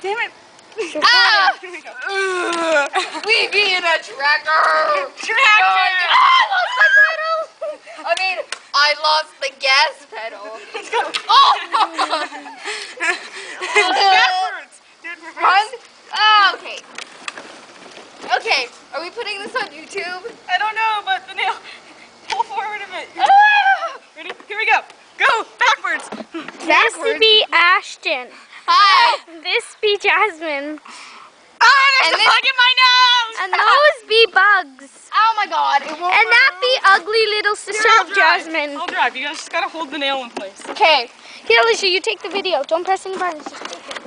Damn it. Ah! Here we go. We be in a tractor. Tractor. I lost my pedal. I mean, I lost the gas pedal. Let's go. Oh! Backwards. Do it reverse. Run. Ah, okay. Okay, are we putting this on YouTube? I don't know, but the nail. Pull forward a bit. Ah! Ready? Here we go. Go backwards. This would be Ashton. Hi. This be Jasmine. Oh, there's And a this- bug in my nose. And those be Bugs. Oh my God! It won't. And that be ugly little sister I'll of drive. Jasmine. I'll drive. You guys just gotta hold the nail in place. Okay. Here, Alicia, you take the video. Don't press any buttons. Just take it.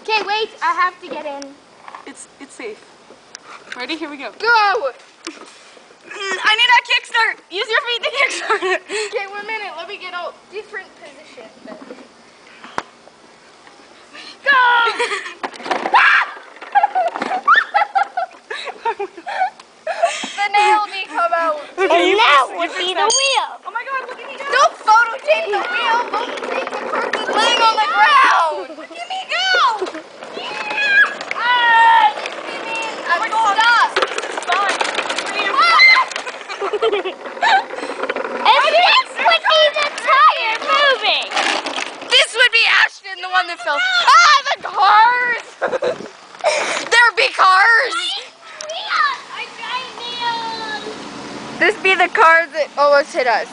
Okay, wait. I have to get in. It's safe. Ready? Here we go. Go. I need that kickstart. Use your feet to kickstart it. Okay, 1 minute. Let me get a different position. Go. The nail be come out. Okay, And that would be the wheel. Oh my God! Look at me go. Don't photo tape the wheel. Photo tape the person laying on the ground. Look at me go. Ah, this means I'm stuck. It's fine. For you. And this would be the tire moving. This would be Ashton, the one that fell. Ah, the cars. There be cars. This be the cars that almost hit us.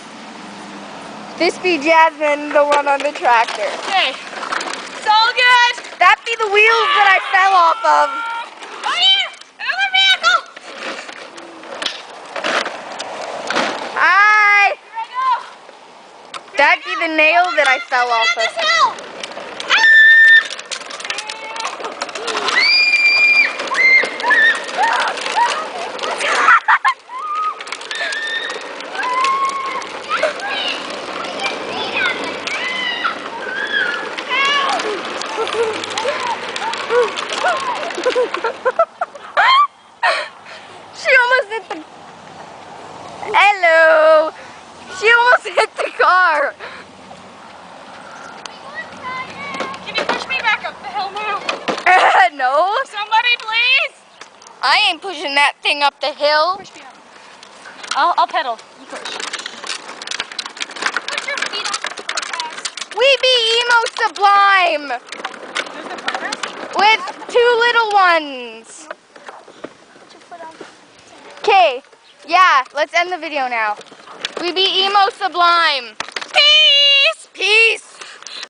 This be Jasmine, the one on the tractor. Okay. It's all good. That be the wheels that I fell off of. Oh yeah! Another vehicle. Hi. Here I go. That be the nail that I fell off This of. hill. She almost hit the... Hello. She almost hit the car. Can you push me back up the hill now? No. Somebody, please. I ain't pushing that thing up the hill. Push me up. I'll pedal. You push. Put your feet on the grass. We be EmoSublime There's the progress. with 2 little ones. Put your foot on. Okay, yeah, let's end the video now. We be EmoSublime. Peace! Peace!